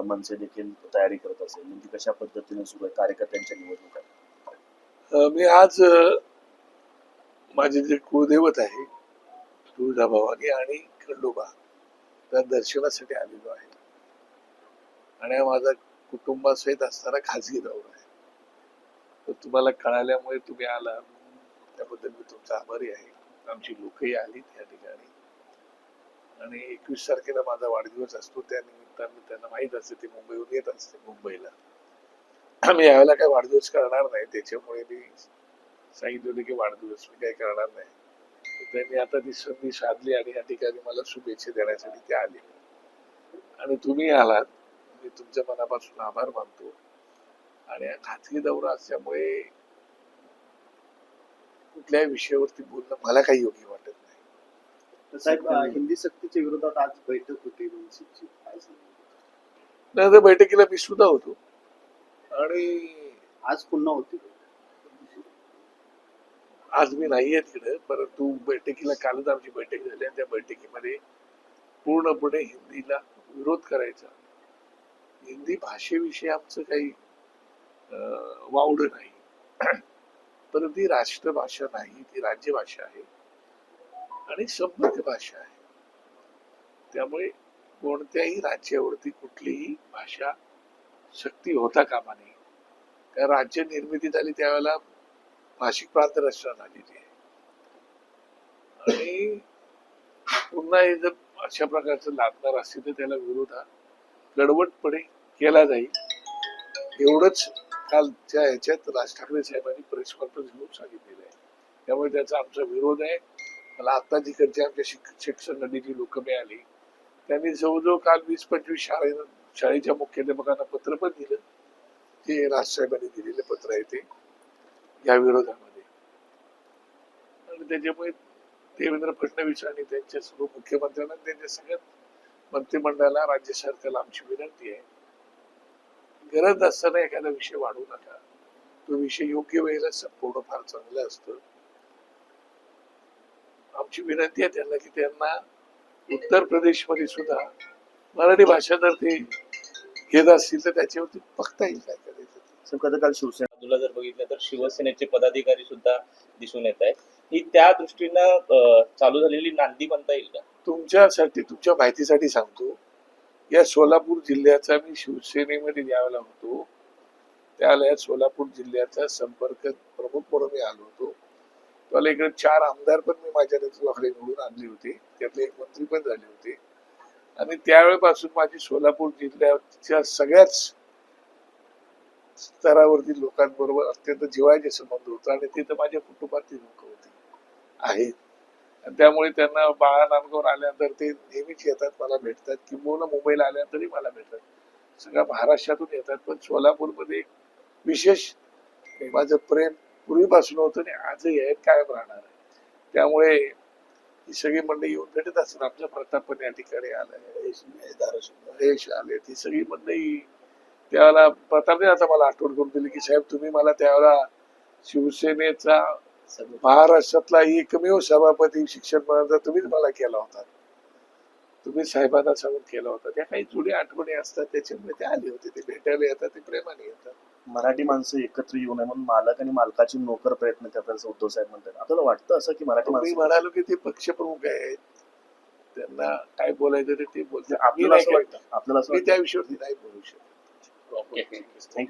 मनसे देखील तयारी करत असेल, म्हणजे कशा पद्धतीने सुरू आहे कार्यकर्त्यांच्या निवडणुका? मी आज माझे जे कुलदैवत आहे तुळजाभवानी आणि खंडोबा त्या दर्शनासाठी आलेलो आहे आणि हा माझा कुटुंबासहित असताना खाजगी दौरा आहे. तर तुम्हाला कळाल्यामुळे तुम्ही आला त्याबद्दल मी तुमचा आभारी आहे. आमची लोकही आली त्या ठिकाणी आणि 21 तारखेला माझा वाढदिवस असतो, त्या निमित्ताने त्यांना माहीत असते ते मुंबईहून येत असते मुंबईला. आम्ही यावेळेला काही वाढदिवस करणार नाही, त्याच्यामुळे मी सांगितलं होतं की वाढदिवस मी काही करणार नाही. त्यांनी आता ती संधी साधली आणि या ठिकाणी मला शुभेच्छा देण्यासाठी ते आले आणि तुम्ही आलात. मी तुमच्या मनापासून आभार मानतो आणि हा खाजगी दौरा असल्यामुळे कुठल्याही विषयावरती बोलणं मला काही योग्य वाटत नाही. तर साहेब, हिंदी सक्तीच्या विरोधात आज बैठक होती मनसेची, काय सांगितलं? नाही, त्या बैठकीला मी सुद्धा होतो आणि आज पुन्हा होती. आज मी नाहीये तिकडे, परंतु बैठकीला कालच आमची बैठक झाली आणि त्या बैठकीमध्ये पूर्णपणे हिंदीला विरोध करायचा. हिंदी भाषेविषयी आमचं काही वावड नाही, परंतु ती राष्ट्रभाषा नाही, ती राज्यभाषा आहे आणि संपर्क भाषा आहे. त्यामुळे कोणत्याही राज्यावरती कुठलीही भाषा सक्ती होता कामा नये. कारण राज्य निर्मिती झाली त्यावेळेला भाषिक प्रांत रचना झालेली आहे आणि पुन्हा हे जर अशा प्रकारचं लागणार असेल तर त्याला विरोध हा कडवटपणे केला जाईल. एवढंच कालच्या ह्याच्यात राज ठाकरे साहेबांनी प्रेस कॉन्फरन्स घेऊन सांगितलेलं आहे. त्यामुळे त्याचा आमचा विरोध आहे. मला आता जिकडचे आमच्या शिक्षक संघटनेची लोक मिळाली, त्यांनी जवळजवळ काल 20-25 शाळेच्या मुख्याध्यापकांना पत्र पण दिलं. ते राजसाहेबांनी दिलेले पत्र आहे ते या विरोधामध्ये. आणि त्याच्यामुळे देवेंद्र फडणवीस आणि त्यांच्या सर्व मुख्यमंत्र्यांना त्यांच्या सगळ्या मंत्रिमंडळाला राज्य सरकारला आमची विनंती आहे, गरज असताना एखादा विषय वाढवू नका. तो विषय योग्य वेळेला संपवणं फार चांगलं असतं. आमची विनंती आहे त्यांना की त्यांना उत्तर प्रदेशमध्ये सुद्धा मराठी भाषा जर ते घेत असतील तर त्याच्यावरती बघता येईल काय करायचं. काल शिवसेना तुला जर बघितलं तर शिवसेनेचे पदाधिकारी सुद्धा दिसून येत आहेत. ही त्या दृष्टीनं चालू झालेली नांदी म्हणता येईल का? तुमच्यासाठी, तुमच्या माहितीसाठी सांगतो, या सोलापूर जिल्ह्याचा मी शिवसेनेमध्ये ज्यावेळेला होतो त्यावेळेला या सोलापूर जिल्ह्याचा संपर्क प्रमुख म्हणून मी आलो होतो. त्यावेळेला इकडे 4 आमदार पण मी माझ्या नेतृत्वाखाली निवडून आणले होते, त्यातले एक मंत्री पण झाले होते आणि त्यावेळेपासून माझी सोलापूर जिल्ह्याच्या सगळ्याच स्तरावरती लोकांबरोबर अत्यंत जिव्हाळ्याचे संबंध होता आणि तिथं माझ्या कुटुंबातील लोक होती आहेत. आणि त्यामुळे त्यांना बाळा नांदगावर आल्यानंतर ते नेहमीच येतात, मला भेटतात, किंबहुना मुंबईला आल्यानंतरही मला भेटतात. सगळ्या महाराष्ट्रातून येतात, पण सोलापूरमध्ये एक विशेष माझं प्रेम पूर्वीपासून होतं आणि आजही आहे, कायम राहणार आहे. त्यामुळे ही सगळी मंडळी येऊन भेटत असतात. आपल्या प्रताप पण या ठिकाणी आलाय, महेश आले, ती सगळी मंडळी. त्यावेळेला प्रतापने आता मला आठवण करून दिली की साहेब तुम्ही मला त्यावेळेला शिवसेनेचा महाराष्ट्रातला एकमेव सभापती शिक्षण मंडळाचा तुम्हीच मला केला होता, तुम्ही साहेबांना सांगून केला होता. त्या काही जुन्या आठवणी असतात, त्याच्यामुळे ते आले होते, ते भेटायला येतात, ते प्रेमाने येतात. मराठी माणसं एकत्र येऊ नये म्हणून मालक आणि मालकाची नोकर प्रयत्न करतात असं उद्धव साहेब म्हणतात. आपल्याला वाटतं असं की मराठी मी माणसं म्हणालो की ते पक्षप्रमुख आहेत, त्यांना काय बोलायचं ते बोलतात. आपल्याला असं वाटतं, आपल्याला असं मी वाटतं? त्या विषयावरती नाही बोलू शकत. ओके. थँक्यू.